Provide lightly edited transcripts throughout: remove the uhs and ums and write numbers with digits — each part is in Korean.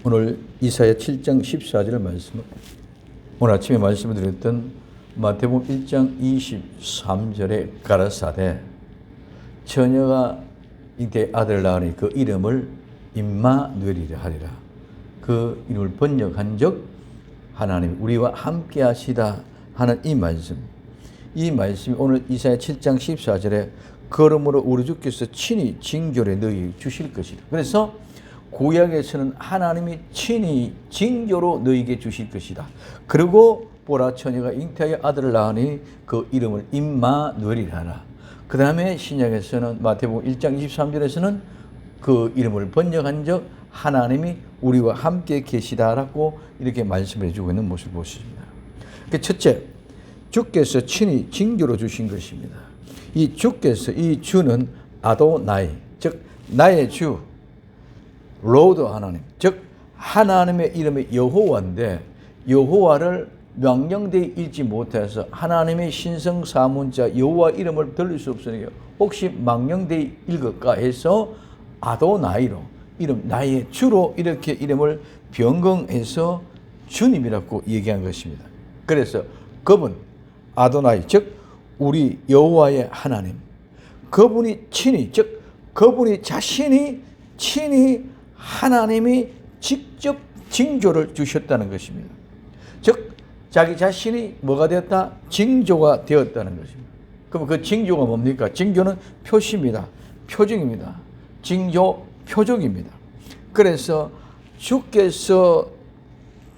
오늘 이사야 7장 14절 말씀, 오늘 아침에 말씀을 드렸던 마태복음 1장 23절에 가라사대 처녀가 잉태의 아들을 낳으니 그 이름을 임마누엘이라 하리라. 그 이름을 번역한 적 하나님 우리와 함께 하시다 하는 이 말씀이 오늘 이사야 7장 14절에 그러므로 우리 주께서 친히 징조를 너희 주실 것이다. 그래서 구약에서는 하나님이 친히 징조로 너희에게 주실 것이다. 그리고 보라 처녀가 잉태하여 아들을 낳으니 그 이름을 임마누엘이라 하라. 그 다음에 신약에서는 마태복음 1장 23절에서는 그 이름을 번역한 적 하나님이 우리와 함께 계시다라고 이렇게 말씀을 해주고 있는 모습을 보십니다. 첫째, 주께서 친히 징조로 주신 것입니다. 이 주께서, 이 주는 아도나이, 즉 나의 주, 로드 하나님, 즉 하나님의 이름이 여호와인데 여호와를 명령되어 읽지 못해서 하나님의 신성사문자 여호와 이름을 들을 수 없으니까 혹시 망령되어 읽을까 해서 아도나이로 이름 나의 주로 이렇게 이름을 변경해서 주님이라고 얘기한 것입니다. 그래서 그분 아도나이, 즉 우리 여호와의 하나님, 그분이 친히, 즉 그분이 자신이 친히 하나님이 직접 징조를 주셨다는 것입니다. 즉 자기 자신이 뭐가 되었다? 징조가 되었다는 것입니다. 그럼 그 징조가 뭡니까? 징조는 표시입니다. 표징입니다. 징조, 표적입니다. 그래서 주께서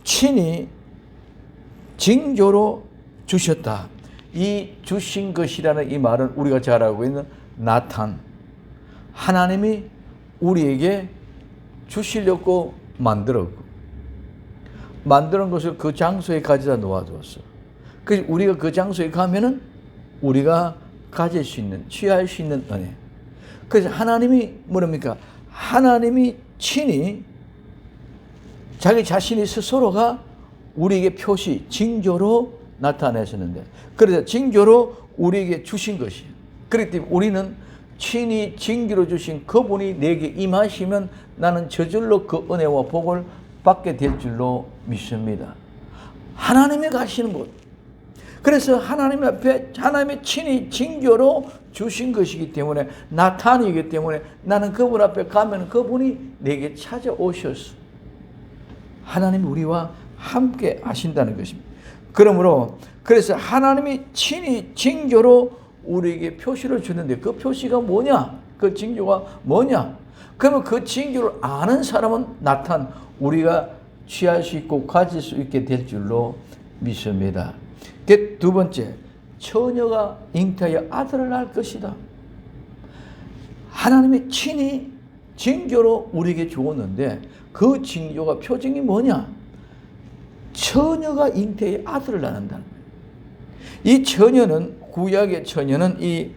친히 징조로 주셨다. 이 주신 것이라는 이 말은 우리가 잘 알고 있는 나탄, 하나님이 우리에게 주시려고 만들었고 만드는 것을 그 장소에 가져다 놓아두었어. 그래서 우리가 그 장소에 가면은 우리가 가질 수 있는, 취할 수 있는 은혜. 그래서 하나님이 뭐랍니까? 하나님이 친히 자기 자신이 스스로가 우리에게 표시, 징조로 나타내셨는데, 그래서 징조로 우리에게 주신 것이에요. 그렇기 때문에 우리는 친히 징조로 주신 그분이 내게 임하시면 나는 저절로 그 은혜와 복을 받게 될 줄로 믿습니다. 하나님이 가시는 곳. 그래서 하나님 앞에 하나님의 친히 징조로 주신 것이기 때문에 나타나기 때문에 나는 그분 앞에 가면 그분이 내게 찾아오셨어. 하나님이 우리와 함께 하신다는 것입니다. 그러므로 그래서 하나님이 친히 징조로 우리에게 표시를 주는데 그 표시가 뭐냐? 그 징조가 뭐냐? 그러면 그 징조를 아는 사람은 우리가 취할 수 있고 가질 수 있게 될 줄로 믿습니다. 두 번째, 처녀가 잉태하여 아들을 낳을 것이다. 하나님이 친히 징조로 우리에게 주었는데 그 징조가 표징이 뭐냐? 처녀가 잉태하여 아들을 낳는다는 거예요. 이 처녀는, 구약의 처녀는 이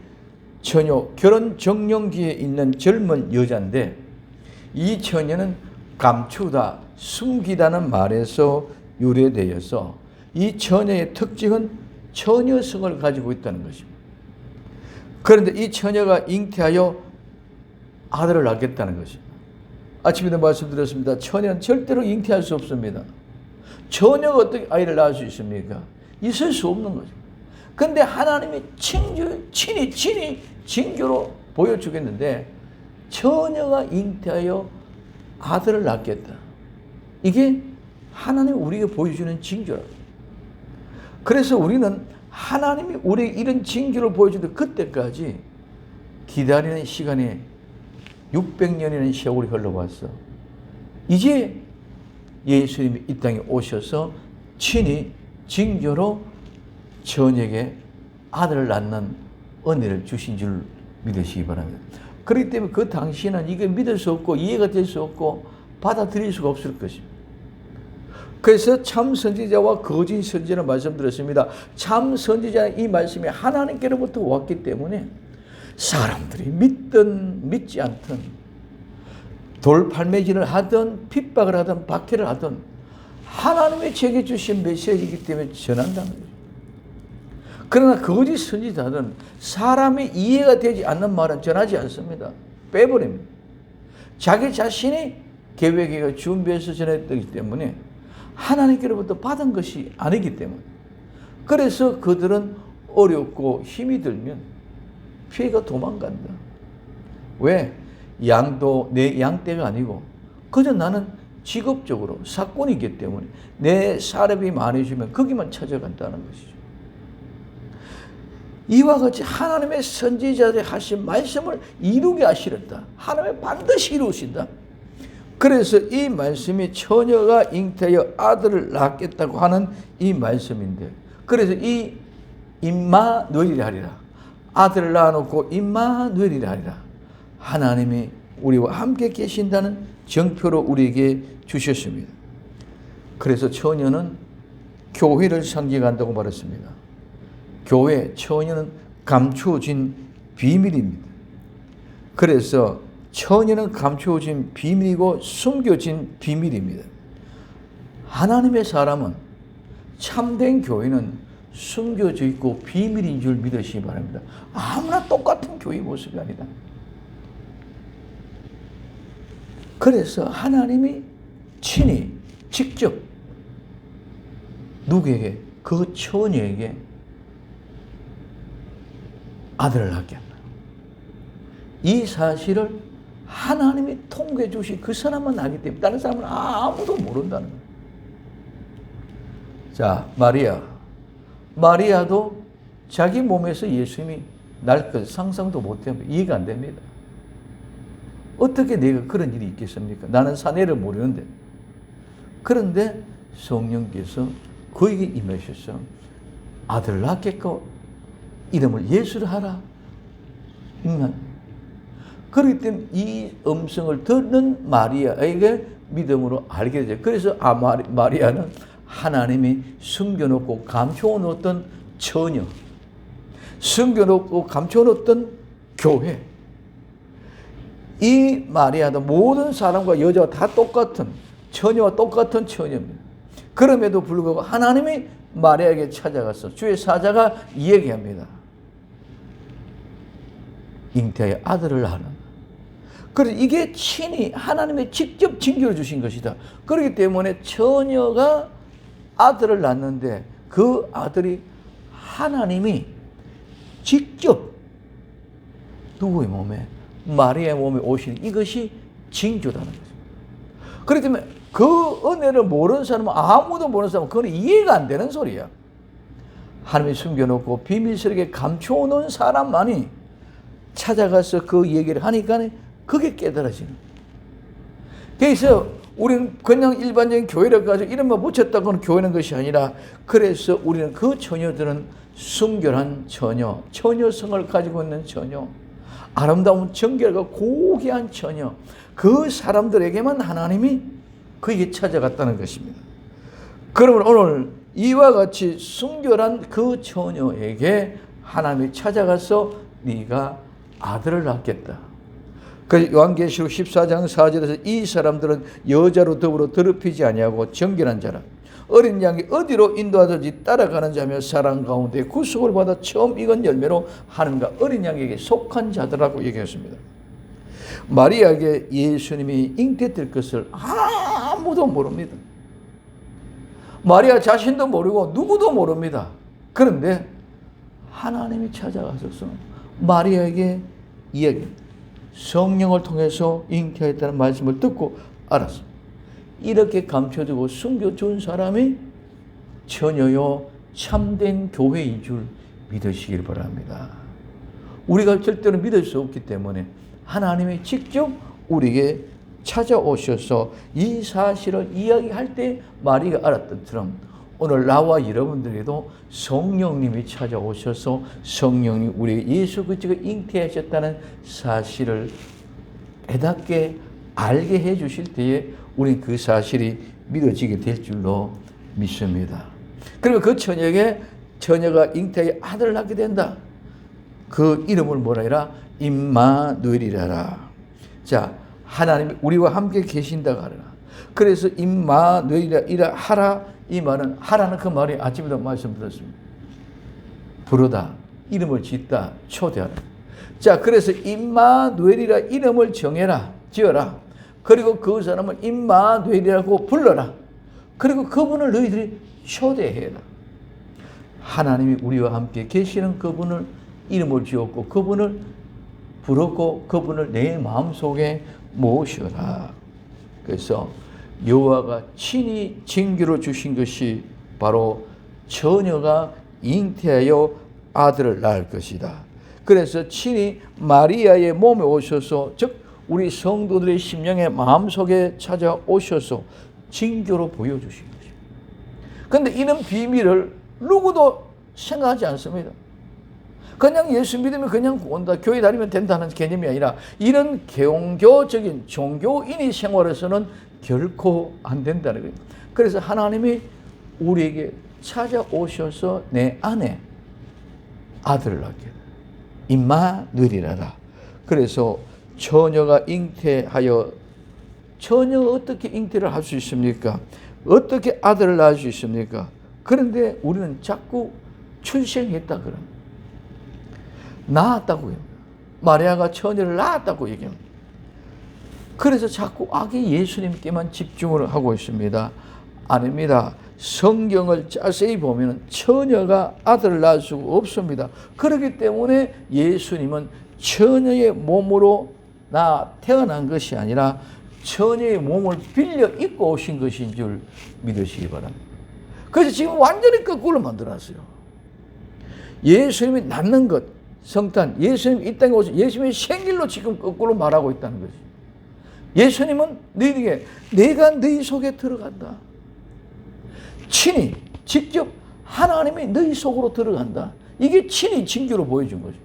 처녀, 결혼 정령기에 있는 젊은 여자인데 이 처녀는 감추다, 숨기다는 말에서 유래되어서 이 처녀의 특징은 처녀성을 가지고 있다는 것입니다. 그런데 이 처녀가 잉태하여 아들을 낳겠다는 것입니다. 아침에도 말씀드렸습니다. 처녀는 절대로 잉태할 수 없습니다. 처녀가 어떻게 아이를 낳을 수 있습니까? 있을 수 없는 거죠. 그런데 하나님이 친히 징조로 보여주겠는데 처녀가 잉태하여 아들을 낳겠다. 이게 하나님이 우리에게 보여주는 징조라고. 그래서 우리는 하나님이 우리에게 이런 징조를 보여주는데 그때까지 기다리는 시간이 600년이라는 세월이 흘러왔어. 이제 예수님이 이 땅에 오셔서 친히 징조로 처녀에게 아들을 낳는 은혜를 주신 줄 믿으시기 바랍니다. 그렇기 때문에 그 당시에는 이게 믿을 수 없고 이해가 될 수 없고 받아들일 수가 없을 것입니다. 그래서 참 선지자와 거짓 선지자는 말씀드렸습니다. 참 선지자는 이 말씀이 하나님께로부터 왔기 때문에 사람들이 믿든 믿지 않든 돌팔매질을 하든 핍박을 하든 박해를 하든 하나님의 제게 주신 메시지이기 때문에 전한다는 거죠. 그러나 거짓 선지자들은 사람의 이해가 되지 않는 말은 전하지 않습니다. 빼버립니다. 자기 자신이 계획에 준비해서 전했기 때문에 하나님께로부터 받은 것이 아니기 때문에, 그래서 그들은 어렵고 힘이 들면 피해가 도망간다. 왜? 양도 내 양떼가 아니고 그저 나는 직업적으로 사건이기 때문에 내 사람이 많아지면 거기만 찾아간다는 것이죠. 이와 같이 하나님의 선지자들이 하신 말씀을 이루게 하시렸다. 하나님은 반드시 이루신다. 그래서 이 말씀이 처녀가 잉태하여 아들을 낳겠다고 하는 이 말씀인데, 그래서 이 임마누엘이라 하리라, 아들을 낳아놓고 임마누엘이라 하리라, 하나님이 우리와 함께 계신다는 정표로 우리에게 주셨습니다. 그래서 처녀는 교회를 상징한다고 말했습니다. 교회, 처녀는 감추어진 비밀입니다. 그래서 처녀는 감추어진 비밀이고 숨겨진 비밀입니다. 하나님의 사람은, 참된 교회는 숨겨져 있고 비밀인 줄 믿으시기 바랍니다. 아무나 똑같은 교회 모습이 아니다. 그래서 하나님이 친히 직접 누구에게? 그 처녀에게 아들을 낳게 한다. 이 사실을 하나님이 통보해 주신 그 사람만 알기 때문에 다른 사람은 아무도 모른다는 거예요. 자, 마리아도 자기 몸에서 예수님이 날 것 상상도 못합니다. 이해가 안 됩니다. 어떻게 내가 그런 일이 있겠습니까? 나는 사내를 모르는데. 그런데 성령께서 그에게 임하셔서 아들을 낳겠고 이름을 예수를 하라. 그렇기 때문에 이 음성을 듣는 마리아에게 믿음으로 알게 되죠. 그래서 마리아는 하나님이 숨겨놓고 감춰놓았던 처녀, 숨겨놓고 감춰놓았던 교회, 이 마리아도 모든 사람과 여자와 다 똑같은 처녀와 똑같은 처녀입니다. 그럼에도 불구하고 하나님이 마리아에게 찾아가서 주의 사자가 얘기합니다. 잉태의 아들을 낳는. 그래서 이게 친히 하나님이 직접 징조를 주신 것이다. 그렇기 때문에 처녀가 아들을 낳는데 그 아들이 하나님이 직접 누구의 몸에? 마리아의 몸에 오시는 이것이 징조다는 거죠. 그렇기 때문에 그 은혜를 모르는 사람은, 아무도 모르는 사람은 그건 이해가 안 되는 소리야. 하나님이 숨겨놓고 비밀스럽게 감춰놓은 사람만이 찾아가서 그 얘기를 하니까 그게 깨달아지는. 그래서 우리는 그냥 일반적인 교회를 가지고 이름만 붙였다고는 교회는 것이 아니라, 그래서 우리는 그 처녀들은 순결한 처녀, 처녀성을 가지고 있는 처녀, 아름다운 정결과 고귀한 처녀, 그 사람들에게만 하나님이 그에게 찾아갔다는 것입니다. 그러면 오늘 이와 같이 순결한 그 처녀에게 하나님이 찾아가서 네가 아들을 낳겠다. 그래서 요한계시록 14장 4절에서 이 사람들은 여자로 더불어 더럽히지 아니하고 정결한 자라, 어린 양이 어디로 인도하든지 따라가는 자며 사랑 가운데 구속을 받아 처음 익은 열매로 하나님과 어린 양에게 속한 자들라고 얘기했습니다. 마리아에게 예수님이 잉태될 것을 아무도 모릅니다. 마리아 자신도 모르고 누구도 모릅니다. 그런데 하나님이 찾아가셔서 마리아에게 이야기합니다. 성령을 통해서 잉태했다는 말씀을 듣고 알았습니다. 이렇게 감춰두고 숨겨준 사람이 처녀요 참된 교회인 줄 믿으시길 바랍니다. 우리가 절대로 믿을 수 없기 때문에 하나님이 직접 우리에게 찾아오셔서 이 사실을 이야기할 때 마리아가 알았던 것처럼 오늘 나와 여러분들에게도 성령님이 찾아오셔서 성령이 우리에게 예수 그리스도가 잉태하셨다는 사실을 깨닫게 알게 해 주실 때에 우리는 그 사실이 믿어지게 될 줄로 믿습니다. 그리고 그 처녀가 잉태의 아들을 낳게 된다. 그 이름을 뭐라 해라? 임마누엘이라. 자, 하나님이 우리와 함께 계신다고 하라. 그래서 임마누엘이라 하라. 이 말은, 하라는 그 말이 아침에도 말씀드렸습니다. 부르다, 이름을 짓다, 초대하라. 자, 그래서 임마누엘이라 이름을 정해라, 지어라. 그리고 그 사람을 임마누엘이라고 불러라. 그리고 그분을 너희들이 초대해라. 하나님이 우리와 함께 계시는 그분을 이름을 지었고 그분을 부르고 그분을 내 마음속에 모셔라. 그래서 여호와가 친히 징계로 주신 것이 바로 처녀가 잉태하여 아들을 낳을 것이다. 그래서 친히 마리아의 몸에 오셔서, 즉 우리 성도들의 심령의 마음속에 찾아오셔서 징조로 보여주신 것입니다. 그런데 이런 비밀을 누구도 생각하지 않습니다. 그냥 예수 믿으면 그냥 온다, 교회 다니면 된다는 개념이 아니라 이런 종교적인 종교인의 생활에서는 결코 안 된다는 거예요. 그래서 하나님이 우리에게 찾아오셔서 내 안에 아들을 낳게 임마누엘이라. 그래서 처녀가 잉태하여, 처녀가 어떻게 잉태를 할 수 있습니까? 어떻게 아들을 낳을 수 있습니까? 그런데 우리는 자꾸 출생했다 그럽니다. 낳았다고 해요. 마리아가 처녀를 낳았다고 얘기합니다. 그래서 자꾸 아기 예수님께만 집중을 하고 있습니다. 아닙니다. 성경을 자세히 보면 처녀가 아들을 낳을 수가 없습니다. 그렇기 때문에 예수님은 처녀의 몸으로 태어난 것이 아니라 처녀의 몸을 빌려 입고 오신 것인 줄 믿으시기 바랍니다. 그래서 지금 완전히 거꾸로 만들어놨어요. 예수님이 낳는 것, 성탄, 예수님이 이 땅에 오신 예수님의 생일로 지금 거꾸로 말하고 있다는 거지. 예수님은 너희에게 내가 너희 속에 들어간다. 친히 직접 하나님이 너희 속으로 들어간다. 이게 친히 징조로 보여준 거죠.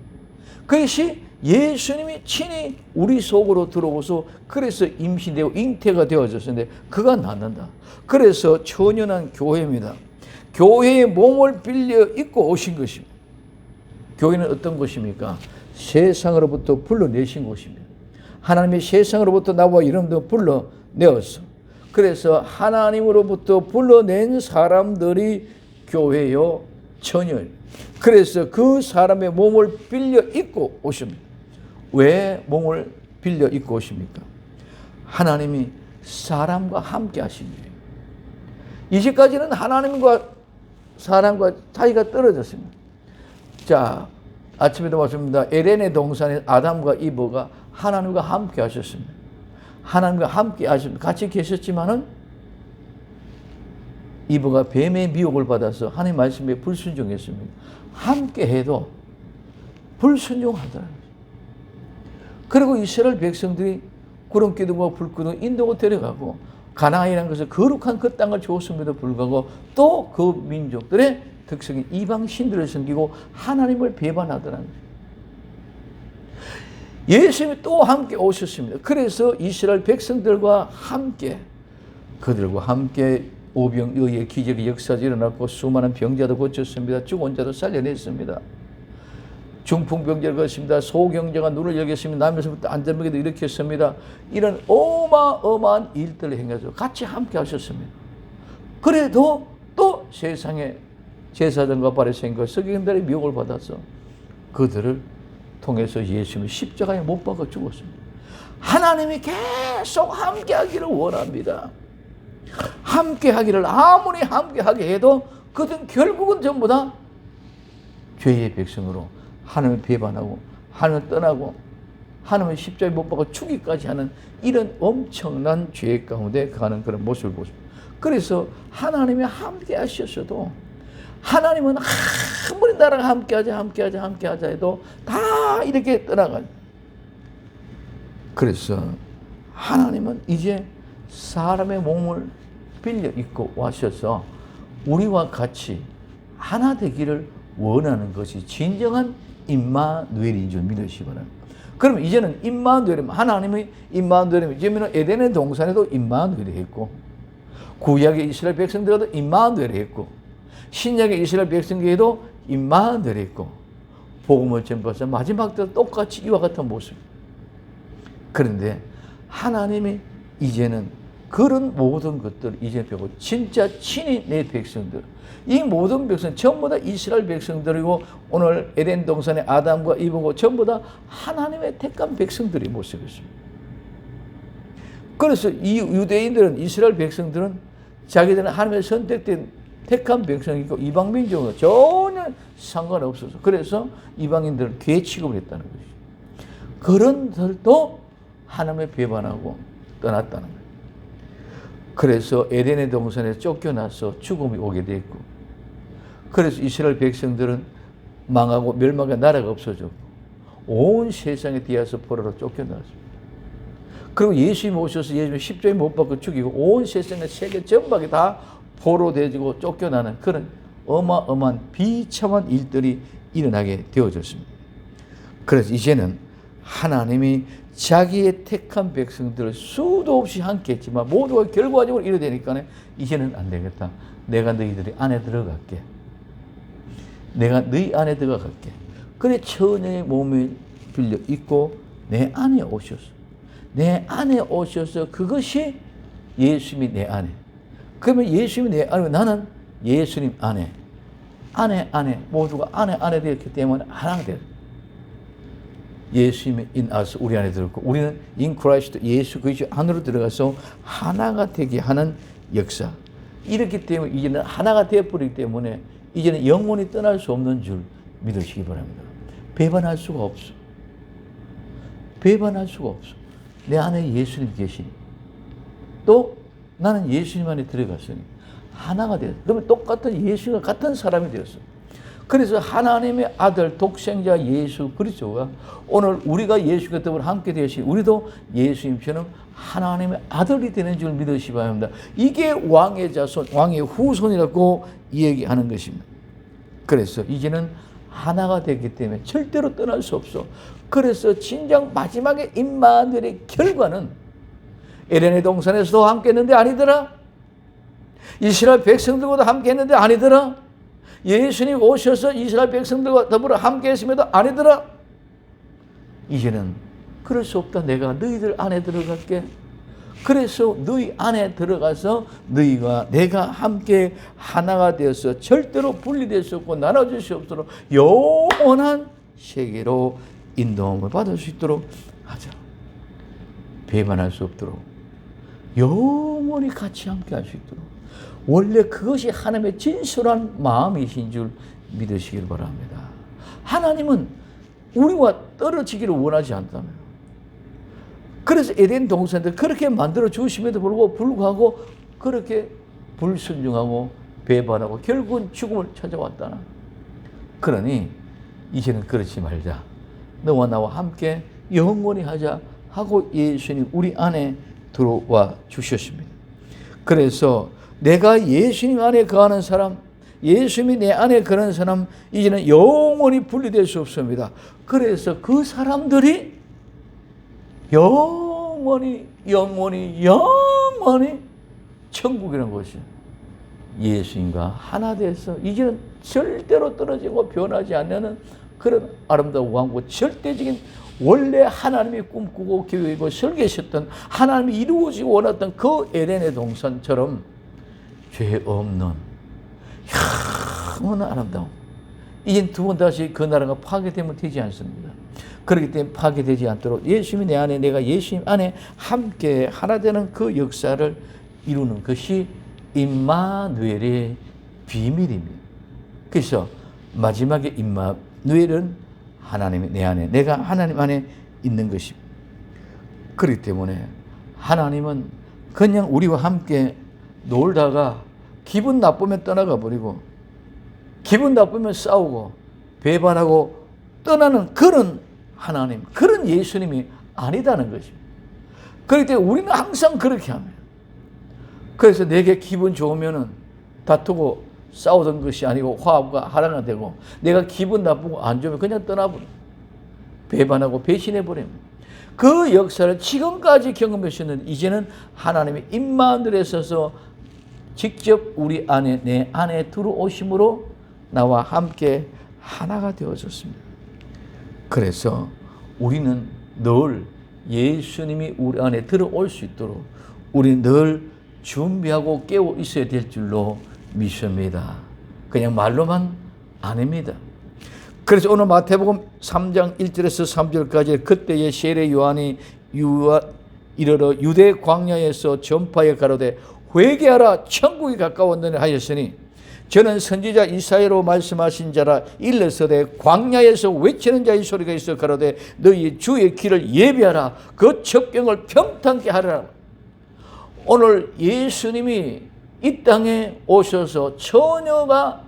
그것이 예수님이 친히 우리 속으로 들어오서 그래서 임신되고 잉태가 되어졌는데 그가 낳는다. 그래서 처녀는 교회입니다. 교회의 몸을 빌려 입고 오신 것입니다. 교회는 어떤 것입니까? 세상으로부터 불러내신 곳입니다. 하나님이 세상으로부터 나와 이름도 불러내었어. 그래서 하나님으로부터 불러낸 사람들이 교회요, 처녀예요. 그래서 그 사람의 몸을 빌려 입고 오십니다. 왜 몸을 빌려 입고 오십니까? 하나님이 사람과 함께 하신 거예요. 이제까지는 하나님과 사람과 사이가 떨어졌습니다. 자, 아침에도 말씀드렸습니다. 에덴의 동산에 아담과 이브가 하나님과 함께 하셨습니다. 하나님과 함께 하셨습니다. 같이 계셨지만은 이브가 뱀의 미혹을 받아서 하나님 말씀에 불순종했습니다. 함께 해도 불순종하더라고요. 그리고 이스라엘 백성들이 구름 기둥과 불 기둥 인도고 데려가고 가나안이라는 것을 거룩한 그 땅을 주었음에도 불구하고 또 그 민족들의 특성이 이방 신들을 섬기고 하나님을 배반하더라는 거예요. 예수님이 또 함께 오셨습니다. 그래서 이스라엘 백성들과 함께, 그들과 함께 오병이어의 기적의 역사가 일어났고 수많은 병자도 고쳤습니다. 죽은 자도 살려냈습니다. 중풍병자를 고쳤습니다. 소경자가 눈을 열겠습니다. 남에서부터 안전병도 일으켰습니다. 이런 어마어마한 일들을 행해서 같이 함께 하셨습니다. 그래도 또 세상에 제사장과 바리새인과 서기관들의 미혹을 받아서 그들을 통해서 예수님이 십자가에 못 박아 죽었습니다. 하나님이 계속 함께하기를 원합니다. 함께하기를 아무리 함께하게 해도 그들은 결국은 전부 다 죄의 백성으로 하나님을 배반하고 하나님을 떠나고 하나님의 십자가에 못 박아 죽기까지 하는 이런 엄청난 죄 가운데 가는 그런 모습을 보십니다. 그래서 하나님이 함께 하셨어도 하나님은 아무리 나랑 함께하자 해도 다 이렇게 떠나가요. 그래서 하나님은 이제 사람의 몸을 빌려 입고 와셔서 우리와 같이 하나 되기를 원하는 것이 진정한 임마누엘인 줄 믿으시기 바랍니다. 그러면 이제는 임마누엘이면 하나님의 임마누엘이면 이제는 에덴의 동산에도 임마누엘이 했고 구약의 이스라엘 백성들에도 임마누엘이 했고 신약의 이스라엘 백성에게도 임마누엘이 했고 복음을 전파해서 마지막 때 똑같이 이와 같은 모습. 그런데 하나님이 이제는 그런 모든 것들을 이제 배우고 진짜 친히 내 백성들, 이 모든 백성 전부 다 이스라엘 백성들이고 오늘 에덴 동산의 아담과 이브고 전부 다 하나님의 택한 백성들이 모습이었습니다. 그래서 이 유대인들은, 이스라엘 백성들은 자기들은 하나님의 선택된 택한 백성이고 이방 민족은 전혀 상관없어서, 그래서 이방인들을 괴 취급을 했다는 것이죠. 그런들도 하나님을 배반하고 떠났다는 거예요. 그래서 에덴의 동산에 쫓겨나서 죽음이 오게 됐고, 그래서 이스라엘 백성들은 망하고 멸망의 나라가 없어졌고 온 세상에 디아스포라로 쫓겨났습니다. 그리고 예수님 오셔서 예수님 십자가에 못 박고 죽이고 온 세상의 세계 전박이 다 포로되고 쫓겨나는 그런 어마어마한 비참한 일들이 일어나게 되어졌습니다. 그래서 이제는 하나님이 자기의 택한 백성들을 수도 없이 함께 했지만 모두가 결과적으로 이래 되니까 이제는 안 되겠다. 내가 너희들이 안에 들어갈게. 내가 너희 안에 들어갈게. 그래 처녀의 몸을 빌려 입고 내 안에 오셔서, 내 안에 오셔서 그것이 예수님이 내 안에. 그러면 예수님이 내 안에, 나는 예수님 안에 모두가 안에 되었기 때문에 하나가 되어. 예수님이 in us, 우리 안에 들었고 우리는 in Christ, 예수 그리스도 안으로 들어가서 하나가 되게 하는 역사. 이렇기 때문에 이제는 하나가 되어버리기 때문에 이제는 영원히 떠날 수 없는 줄 믿으시기 바랍니다. 배반할 수가 없어. 배반할 수가 없어. 내 안에 예수님 계시니, 또 나는 예수님 안에 들어갔으니 하나가 되었어. 그러면 똑같은 예수가 같은 사람이 되었어. 그래서 하나님의 아들 독생자 예수 그리스도가 오늘 우리가 예수가 때문에 함께 되시, 우리도 예수님처럼 하나님의 아들이 되는 줄 믿으시기 바랍니다. 이게 왕의 자손, 왕의 후손이라고 얘기하는 것입니다. 그래서 이제는 하나가 되기 때문에 절대로 떠날 수 없어. 그래서 진정 마지막에 임마누엘의 결과는 에덴의 동산에서도 함께 했는데 아니더라. 이스라엘 백성들과도 함께 했는데 아니더라. 예수님 오셔서 이스라엘 백성들과 더불어 함께 했음에도 아니더라. 이제는 그럴 수 없다. 내가 너희들 안에 들어갈게. 그래서 너희 안에 들어가서 너희가 내가 함께 하나가 되어서 절대로 분리될 수 없고 나눠질 수 없도록 영원한 세계로 인도함을 받을 수 있도록 하자. 배반할 수 없도록 영원히 같이 함께 할 수 있도록. 원래 그것이 하나님의 진솔한 마음이신 줄 믿으시길 바랍니다. 하나님은 우리와 떨어지기를 원하지 않다며. 그래서 에덴 동산들 그렇게 만들어 주심에도 불구하고 그렇게 불순종하고 배반하고 결국은 죽음을 찾아왔다. 그러니 이제는 그렇지 말자. 너와 나와 함께 영원히 하자 하고 예수님 우리 안에 들어와 주셨습니다. 그래서 내가 예수님 안에 거하는 사람, 예수님이 내 안에 거하는 사람, 이제는 영원히 분리될 수 없습니다. 그래서 그 사람들이 영원히 천국이라는 것이 예수님과 하나 돼서 이제는 절대로 떨어지고 변하지 않는 그런 아름다운 왕국, 절대적인 원래 하나님이 꿈꾸고 계획이고 설계하셨던 하나님이 이루어지고 원했던 그 에덴의 동산처럼 죄 없는 영원한 아름다움. 이젠 두 번 다시 그 나라가 파괴되면 되지 않습니다. 그렇기 때문에 파괴되지 않도록 예수님이 내 안에, 내가 예수님 안에 함께 하나 되는 그 역사를 이루는 것이 임마누엘의 비밀입니다. 그래서 마지막에 임마누엘은 하나님이 내 안에, 내가 하나님 안에 있는 것입니다. 그렇기 때문에 하나님은 그냥 우리와 함께 놀다가 기분 나쁘면 떠나가 버리고 기분 나쁘면 싸우고 배반하고 떠나는 그런 하나님, 그런 예수님이 아니다는 것입니다. 그렇기 때문에 우리는 항상 그렇게 합니다. 그래서 내게 기분 좋으면 다투고 싸우던 것이 아니고 화합과 하나가 되고, 내가 기분 나쁘고 안 좋으면 그냥 떠나버려. 배반하고 배신해버립니다. 그 역사를 지금까지 경험하셨는데 이제는 하나님의 임마누엘에 서서 직접 우리 안에, 내 안에 들어오심으로 나와 함께 하나가 되어졌습니다. 그래서 우리는 늘 예수님이 우리 안에 들어올 수 있도록 우리는 늘 준비하고 깨어 있어야 될 줄로 믿습니다. 그냥 말로만 아닙니다. 그래서 오늘 마태복음 3장 1절에서 3절까지 그때의 세례 요한이 이르러 유대 광야에서 전파에 가로되 회개하라 천국이 가까웠느니 하였으니 저는 선지자 이사야로 말씀하신 자라 일러서되 광야에서 외치는 자의 소리가 있어 가로되 너희 주의 길을 예비하라 그 첩경을 평탄케 하라. 오늘 예수님이 이 땅에 오셔서 처녀가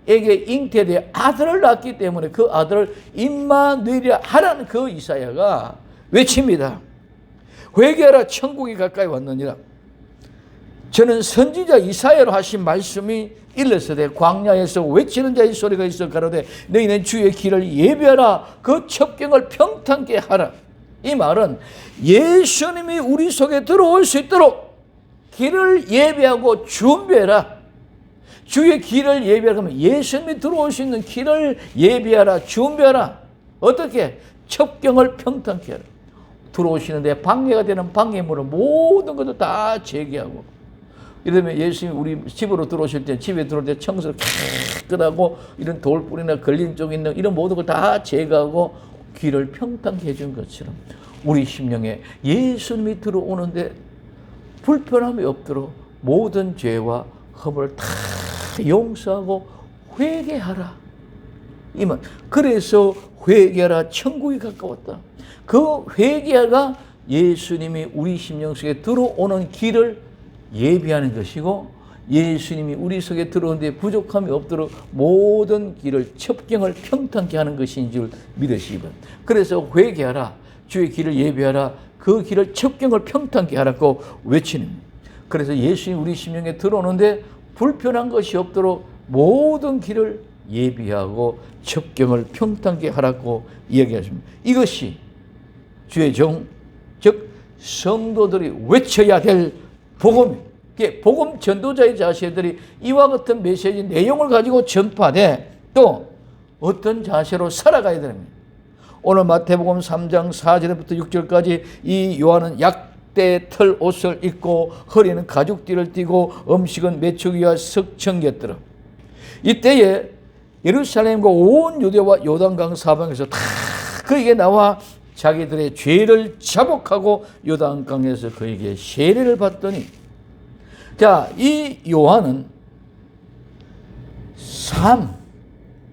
에게 잉태되어 아들을 낳기 때문에 그 아들을 임마누엘이라 하라는 그 이사야가 외칩니다. 회개하라 천국이 가까이 왔느니라. 저는 선지자 이사야로 하신 말씀이 일러서되 광야에서 외치는 자의 소리가 있어 가로되 너희는 주의 길을 예비하라 그 첩경을 평탄케 하라. 이 말은 예수님이 우리 속에 들어올 수 있도록 길을 예비하고 준비해라. 주의 길을 예비하면 예수님이 들어올 수 있는 길을 예비하라, 준비하라. 어떻게? 첩경을 평탄케 하라. 들어오시는데 방해가 되는 방해물을 모든 것도 다 제거하고. 이러면 예수님이 우리 집으로 들어오실 때, 집에 들어올 때 청소를 깨끗하고 이런 돌뿌리나 걸린 쪽 있는 이런 모든 걸 다 제거하고 길을 평탄케 해준 것처럼 우리 심령에 예수님이 들어오는데 불편함이 없도록 모든 죄와 허물을 다 용서하고 회개하라. 이만. 그래서 회개하라 천국이 가까웠다. 그 회개가 예수님이 우리 심령 속에 들어오는 길을 예비하는 것이고 예수님이 우리 속에 들어오는데 부족함이 없도록 모든 길을 첩경을 평탄케 하는 것인 줄 믿으시기 바랍니다. 그래서 회개하라 주의 길을 예비하라 그 길을 첩경을 평탄케 하라고 외치는. 그래서 예수님이 우리 심령에 들어오는데 불편한 것이 없도록 모든 길을 예비하고 첩경을 평탄케 하라고 이야기하십니다. 이것이 주의 종, 즉 성도들이 외쳐야 될 복음입니다. 복음 전도자의 자세들이 이와 같은 메시지 내용을 가지고 전파돼 또 어떤 자세로 살아가야 됩니다. 오늘 마태복음 3장 4절부터 6절까지 이 요한은 때 털 옷을 입고 허리는 가죽띠를 띠고 음식은 메추기와 석청곁들어. 이때에 예루살렘과 온 유대와 요단강 사방에서 다 그에게 나와 자기들의 죄를 자복하고 요단강에서 그에게 세례를 받더니 자, 이 요한은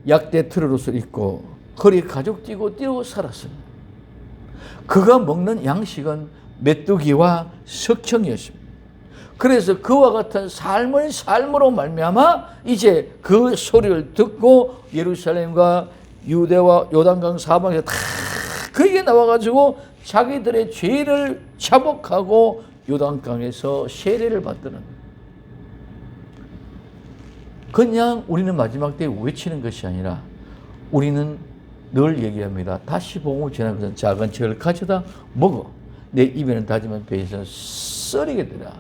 약대 털 옷을 입고 허리에 가죽 띠고 살았습니다. 그가 먹는 양식은 메뚜기와 석청이었습니다. 그래서 그와 같은 삶으로 말미암아 이제 그 소리를 듣고 예루살렘과 유대와 요단강 사방에서 다 그에게 나와가지고 자기들의 죄를 자복하고 요단강에서 세례를 받더는. 그냥 우리는 마지막 때에 외치는 것이 아니라 우리는 늘 얘기합니다. 다시 복음을 전하는 것은 작은 책을 가져다 먹어. 내 입에는 다지만 배에서는 썩게 되라.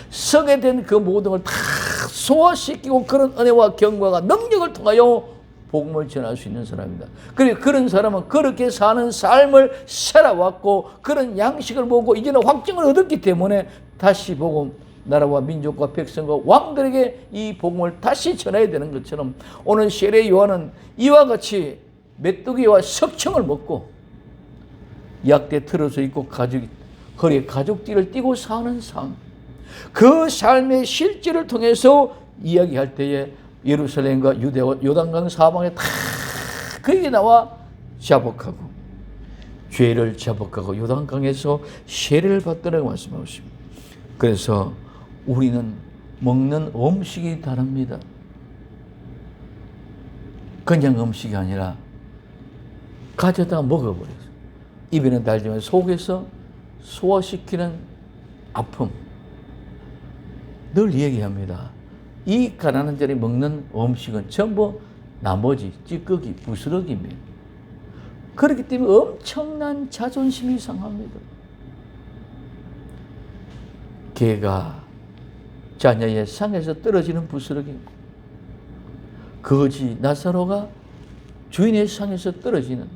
썩게 된 그 모든 걸 다 소화시키고 그런 은혜와 경과가 능력을 통하여 복음을 전할 수 있는 사람입니다. 그리고 그런 사람은 그렇게 사는 삶을 살아왔고 그런 양식을 보고 이제는 확증을 얻었기 때문에 다시 복음 나라와 민족과 백성과 왕들에게 이 복음을 다시 전해야 되는 것처럼 오늘 세례 요한은 이와 같이 메뚜기와 석청을 먹고 약대 틀어서 입고 허리에 가죽띠를 띠고 사는 삶. 그 삶의 실제를 통해서 이야기할 때에 예루살렘과 유대와 요단강 사방에 다 그에게 나와 자복하고 죄를 자복하고 요단강에서 세례를 받더라고 말씀하고 있습니다. 그래서 우리는 먹는 음식이 다릅니다. 그냥 음식이 아니라 가져다 먹어버려요. 입에는 달지만 속에서 소화시키는 아픔. 늘 얘기합니다. 이 가난한 자리 먹는 음식은 전부 나머지 찌꺼기, 부스러기입니다. 그렇기 때문에 엄청난 자존심이 상합니다. 개가 자녀의 상에서 떨어지는 부스러기입니다. 거지 나사로가 주인의 상에서 떨어지는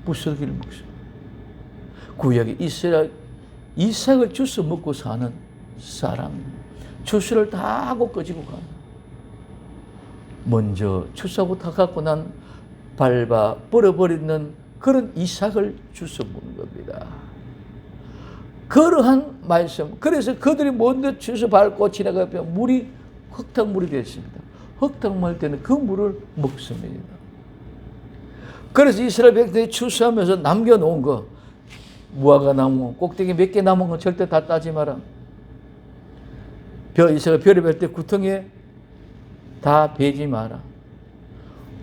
부스러기를 먹습니다. 구약의 이삭을 주워 먹고 사는 사람, 추수를 다 하고 꺼지고 가는. 먼저 추수하고 다 갖고 난 밟아 버려버리는 그런 이삭을 주워 먹는 겁니다. 그러한 말씀. 그래서 그들이 먼저 주서 밟고 지나가면 물이 흙탕물이 됐습니다. 흙탕물 때는 그 물을 먹습니다. 그래서 이스라엘 백성들이 추수하면서 남겨놓은 거, 무화과 나무 꼭대기 몇 개 남은 건 절대 다 따지 마라. 이스라엘 별이 뵐 때 구덩이에 다 베지 마라.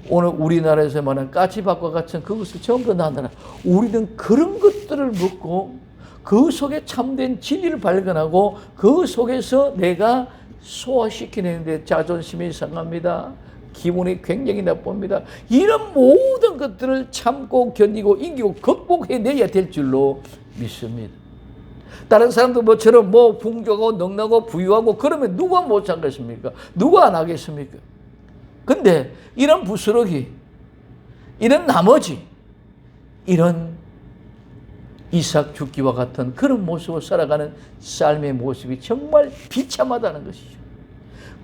오늘 우리나라에서 말하는 까치밥과 같은 그것을 전부 나눠라. 우리는 그런 것들을 먹고 그 속에 참된 진리를 발견하고 그 속에서 내가 소화시키는데 자존심이 상합니다. 기분이 굉장히 나쁩니다. 이런 모든 것들을 참고 견디고 이기고 극복해내야 될 줄로 믿습니다. 다른 사람들 뭐처럼 풍족하고 넉넉하고 부유하고 그러면 누가 못 참겠습니까? 누가 안 하겠습니까? 근데 이런 부스러기, 이런 나머지, 이런 이삭 죽기와 같은 그런 모습으로 살아가는 삶의 모습이 정말 비참하다는 것이죠.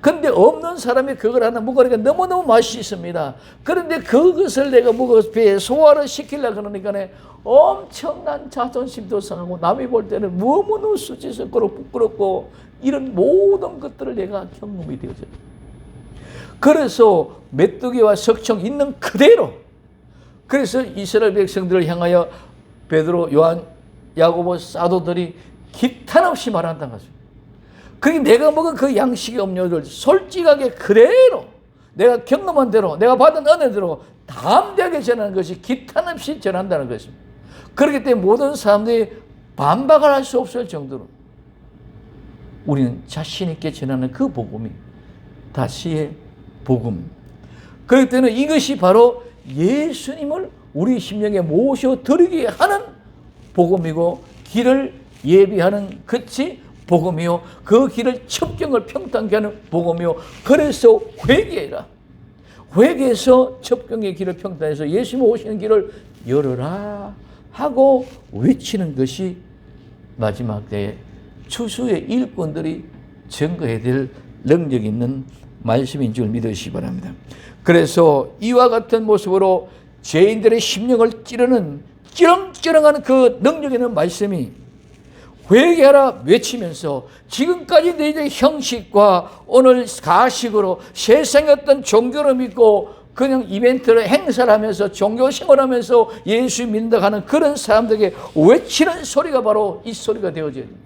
근데 없는 사람이 그걸 하나 먹으니까 너무너무 맛있습니다. 그런데 그것을 내가 먹어서 배에 소화를 시키려고 그러니까 엄청난 자존심도 상하고 남이 볼 때는 너무너무 수치스럽고 부끄럽고 이런 모든 것들을 내가 경험이 되어져요. 그래서 메뚜기와 석청 있는 그대로, 그래서 이스라엘 백성들을 향하여 베드로, 요한, 야고보, 사도들이 기탄 없이 말한다는 것입니다. 그러니까 내가 먹은 그 양식의 음료를 솔직하게 그대로 내가 경험한 대로 내가 받은 은혜대로 담대하게 전하는 것이 기탄 없이 전한다는 것입니다. 그렇기 때문에 모든 사람들이 반박을 할 수 없을 정도로 우리는 자신 있게 전하는 그 복음이 다시의 복음. 그렇기 때문에 이것이 바로 예수님을 우리 심령에 모셔드리게 하는 복음이고 길을 예비하는 그치 복음이요. 그 길을 첩경을 평탄케 하는 복음이요. 그래서 회개해라. 회개해서 첩경의 길을 평탄해서 예수님 오시는 길을 열어라 하고 외치는 것이 마지막 때에 추수의 일꾼들이 증거해야 될 능력 있는 말씀인 줄 믿으시기 바랍니다. 그래서 이와 같은 모습으로 죄인들의 심령을 찌르는 찌렁찌렁하는 그 능력 있는 말씀이 회개하라 외치면서 지금까지 너희들의 형식과 오늘 가식으로 세상의 어떤 종교를 믿고 그냥 이벤트를 행사를 하면서 종교 생활하면서 예수 믿는다고 하는 그런 사람들에게 외치는 소리가 바로 이 소리가 되어져야 됩니다.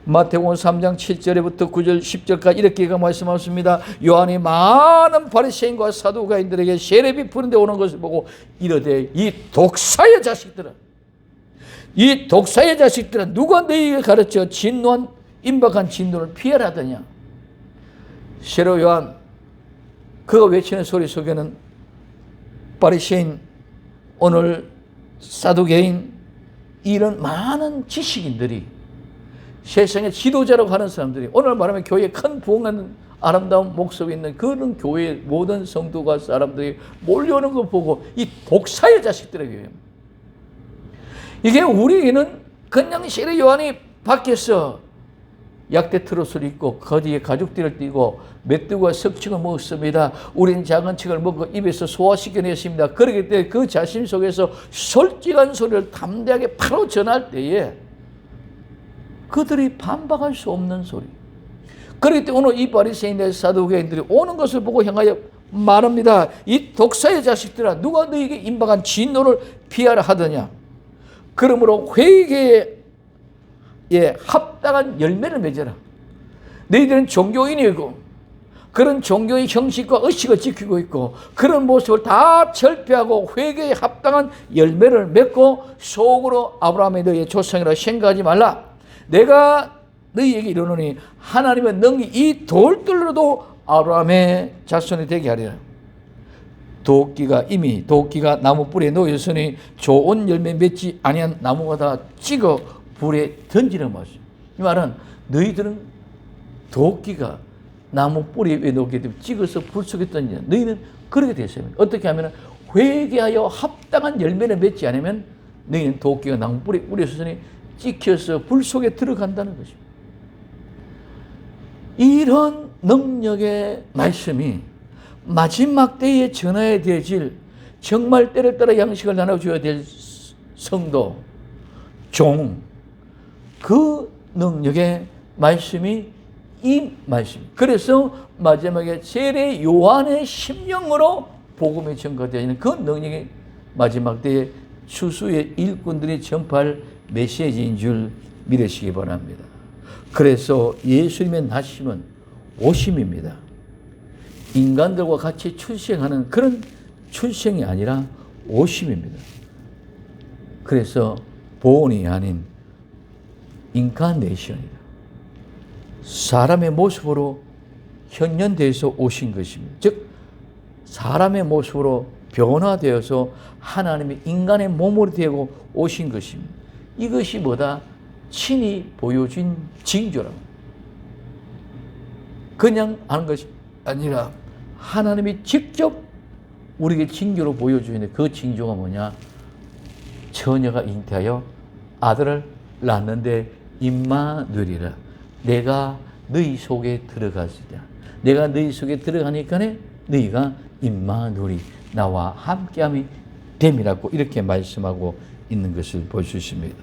마태복음 3장 7절부터 9절 10절까지 이렇게 말씀하십니다. 요한이 많은 바리새인과 사두가인들에게 세례비 푸는데 오는 것을 보고 이르되 이 독사의 자식들아, 이 독사의 자식들아, 누가 너희에게 가르쳐 진노한 임박한 진노를 피하라 하더냐. 세례 요한 그가 외치는 소리 속에는 바리새인, 오늘 사두개인, 이런 많은 지식인들이 세상의 지도자라고 하는 사람들이 오늘 말하면 교회에 큰 부흥하는 아름다운 목소리 있는 그런 교회의 모든 성도가 사람들이 몰려오는 걸 보고 이 독사의 자식들에게, 이게 우리는 그냥 세례 요한이 밖에서 약대 트롯을 입고 거기에 가죽띠를 띠고 메뚜기와 석청을 먹었습니다. 우린 작은 척을 먹고 입에서 소화시켜냈습니다. 그렇기 때문에 그 자신 속에서 솔직한 소리를 담대하게 바로 전할 때에 그들이 반박할 수 없는 소리. 그렇기 때문에 오늘 이 바리새인들 사두개인들이 오는 것을 보고 향하여 말합니다. 이 독사의 자식들아, 누가 너희에게 임박한 진노를 피하라 하더냐. 그러므로 회개에 합당한 열매를 맺어라. 너희들은 종교인이고 그런 종교의 형식과 의식을 지키고 있고 그런 모습을 다 철폐하고 회개에 합당한 열매를 맺고 속으로 아브라함의 너희의 조상이라 생각하지 말라. 내가 너희에게 이르노니 하나님의 능히 이 돌들로도 아브라함의 자손이 되게 하리라. 도끼가 나무 뿌리에 놓였으니 좋은 열매 맺지 아니한 나무가 다 찍어 불에 던지는 것이다. 이 말은 너희들은 도끼가 나무 뿌리에 놓게 되면 찍어서 불 속에 던지냐. 너희는 그렇게 됐어요. 어떻게 하면 회개하여 합당한 열매를 맺지 않으면 너희는 도끼가 나무 뿌리에 뿌렸으니 찍혀서 불 속에 들어간다는 것입니다. 이런 능력의 말씀이 마지막 때에 전해야 되질, 정말 때를 따라 양식을 나눠줘야 될 성도, 종, 그 능력의 말씀이 이 말씀. 그래서 마지막에 세례 요한의 심령으로 복음이 전가되어지는 그 능력이 마지막 때에 추수의 일꾼들이 전파할 메시지인 줄 믿으시기 바랍니다. 그래서 예수님의 나심은 오심입니다. 인간들과 같이 출생하는 그런 출생이 아니라 오심입니다. 그래서 본이 아닌 인카네이션이다. 사람의 모습으로 현현되어서 오신 것입니다. 즉 사람의 모습으로 변화되어서 하나님이 인간의 몸으로 되고 오신 것입니다. 이것이 뭐다? 친히 보여준 징조라고. 그냥 하는 것이 아니라 하나님이 직접 우리에게 징조로 보여주는데 그 징조가 뭐냐? 처녀가 잉태하여 아들을 낳는데 임마누엘이라. 내가 너희 속에 들어가시자. 내가 너희 속에 들어가니까 너희가 임마누엘이 나와 함께함이 됨이라고 이렇게 말씀하고 있는 것을 볼 수 있습니다.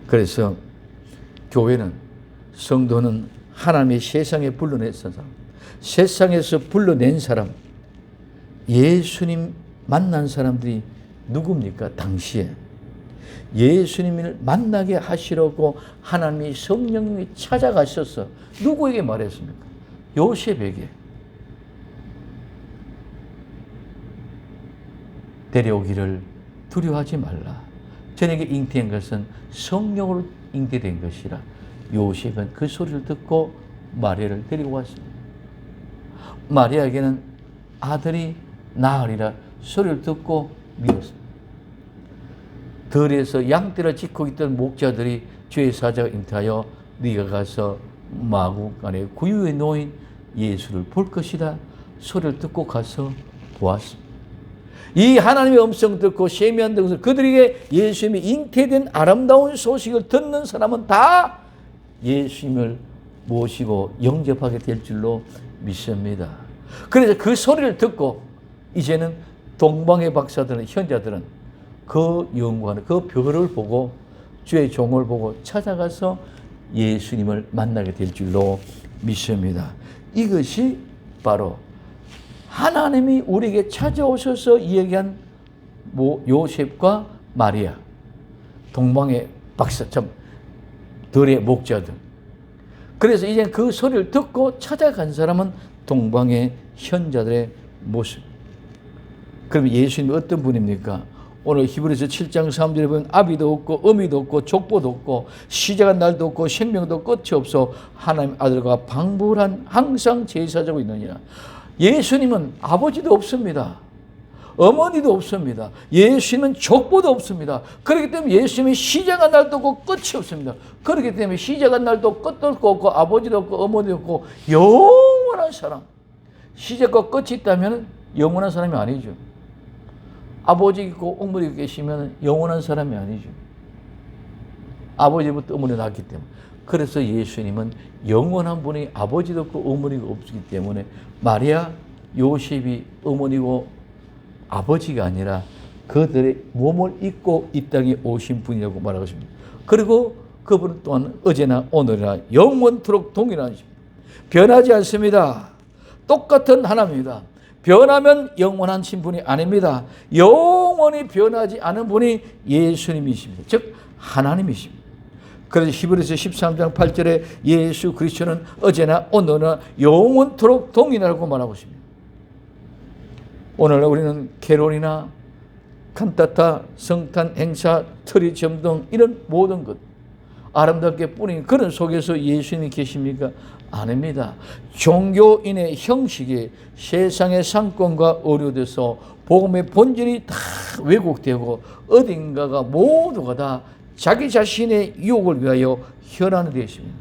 그래서 교회는, 성도는 하나님의 세상에 불러낸 사람, 세상에서 불러낸 사람, 예수님 만난 사람들이 누굽니까? 당시에 예수님을 만나게 하시려고 하나님이 성령님이 찾아가셔서 누구에게 말했습니까? 요셉에게. 데려오기를 두려워하지 말라. 저에게 잉태한 것은 성령으로 잉태된 것이라. 요셉은 그 소리를 듣고 마리아를 데리고 왔습니다. 마리아에게는 아들이 나으리라 소리를 듣고 믿었습니다. 들에서 양떼를 짓고 있던 목자들이 주의 사자가 잉태하여 네가 가서 마국 안에 구유에 놓인 예수를 볼 것이다 소리를 듣고 가서 보았습니다. 이 하나님의 음성 듣고 세미한 등에서 그들에게 예수님이 잉태된 아름다운 소식을 듣는 사람은 다 예수님을 모시고 영접하게 될 줄로 믿습니다. 그래서 그 소리를 듣고 이제는 동방의 박사들은, 현자들은 그 영광을, 그 별을 보고 주의 종을 보고 찾아가서 예수님을 만나게 될 줄로 믿습니다. 이것이 바로 하나님이 우리에게 찾아오셔서 이야기한 요셉과 마리아, 동방의 박사, 들의 목자들. 그래서 이제 그 소리를 듣고 찾아간 사람은 동방의 현자들의 모습. 그럼 예수님이 어떤 분입니까? 오늘 히브리서 7장 3절에 보면 아비도 없고 어미도 없고 족보도 없고 시작한 날도 없고 생명도 끝이 없어 하나님 아들과 방불한 항상 제사자고 있느니라. 예수님은 아버지도 없습니다. 어머니도 없습니다. 예수님은 족보도 없습니다. 그렇기 때문에 예수님이 시작한 날도 없고 끝이 없습니다. 그렇기 때문에 시작한 날도 끝도 없고 아버지도 없고 어머니도 없고 영원한 사람. 시작과 끝이 있다면 영원한 사람이 아니죠. 아버지 있고 어머니 계시면 영원한 사람이 아니죠. 아버지부터 어머니 낳았기 때문에. 그래서 예수님은 영원한 분이 아버지도 없고 어머니가 없기 때문에 마리아, 요셉이 어머니고 아버지가 아니라 그들의 몸을 입고 이 땅에 오신 분이라고 말하고 있습니다. 그리고 그분은 또한 어제나 오늘이나 영원토록 동일하십니다. 변하지 않습니다. 똑같은 하나님입니다. 변하면 영원한 신분이 아닙니다. 영원히 변하지 않은 분이 예수님이십니다. 즉 하나님이십니다. 그래서 히브리서 13장 8절에 예수 그리스도는 어제나 오늘나 영원토록 동일하라고 말하고 있습니다. 오늘 우리는 캐롤이나 칸타타, 성탄, 행사, 트리 점등 이런 모든 것 아름답게 뿌린 그런 속에서 예수님이 계십니까? 아닙니다. 종교인의 형식이 세상의 상권과 의료돼서 복음의 본질이 다 왜곡되고 어딘가가 모두가 다 자기 자신의 유혹을 위하여 혈안이 되어 있습니다.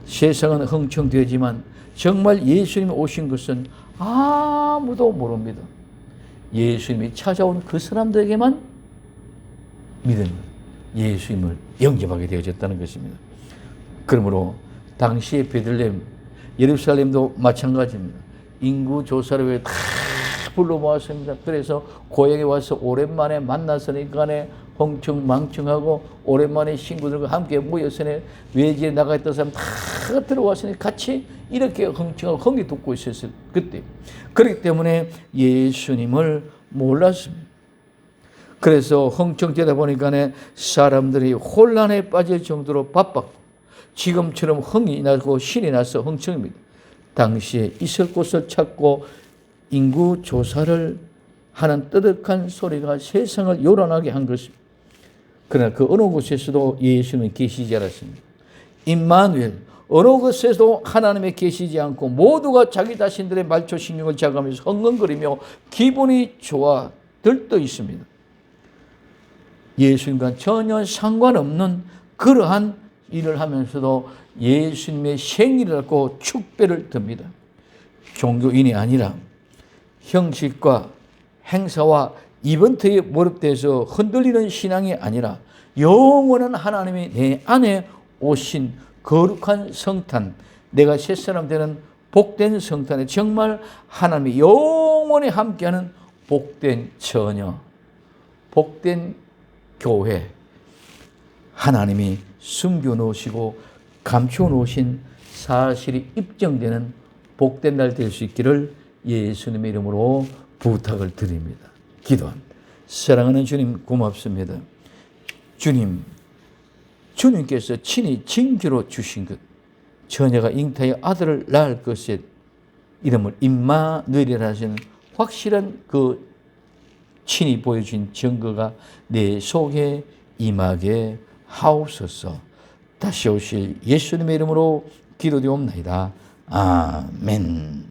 세상은 흥청되지만 정말 예수님이 오신 것은 아무도 모릅니다. 예수님이 찾아온 그 사람들에게만 믿은 예수님을 영접하게 되어졌다는 것입니다. 그러므로 당시의 베들레헴, 예루살렘도 마찬가지입니다. 인구 조사를 위해 다 불러 모았습니다. 그래서 고향에 와서 오랜만에 만났으니까 흥청망청하고 오랜만에 친구들과 함께 모여서 외지에 나가 있던 사람 다 들어와서 같이 이렇게 흥청하고 흥이 돋고 있었어요. 그때. 그렇기 때문에 예수님을 몰랐습니다. 그래서 흥청되다 보니까 사람들이 혼란에 빠질 정도로 바빴고 지금처럼 흥이 나고 신이 나서 흥청입니다. 당시에 있을 곳을 찾고 인구 조사를 하는 뜨뜻한 소리가 세상을 요란하게 한 것입니다. 그러나 그 어느 곳에서도 예수는 계시지 않았습니다. 임마누엘, 어느 곳에서도 하나님이 계시지 않고 모두가 자기 자신들의 말초 신경을 자극하면서 헝헝거리며 기분이 좋아 들떠 있습니다. 예수님과 전혀 상관없는 그러한 일을 하면서도 예수님의 생일이라고 축배를 듭니다. 종교인이 아니라 형식과 행사와 이벤트에 몰입돼서 흔들리는 신앙이 아니라 영원한 하나님이 내 안에 오신 거룩한 성탄, 내가 새사람 되는 복된 성탄에 정말 하나님이 영원히 함께하는 복된 처녀, 복된 교회, 하나님이 숨겨놓으시고 감춰놓으신 사실이 입증되는 복된 날 될 수 있기를 예수님의 이름으로 부탁을 드립니다. 기도합니다. 사랑하는 주님 고맙습니다. 주님께서 친히 징조로 주신 것, 처녀가 잉타의 아들을 낳을 것에 이름을 임마누엘이라 하시는 확실한 그 친히 보여준 증거가 내 속에 임하게 하옵소서. 다시 오실 예수님의 이름으로 기도되옵나이다. 아멘.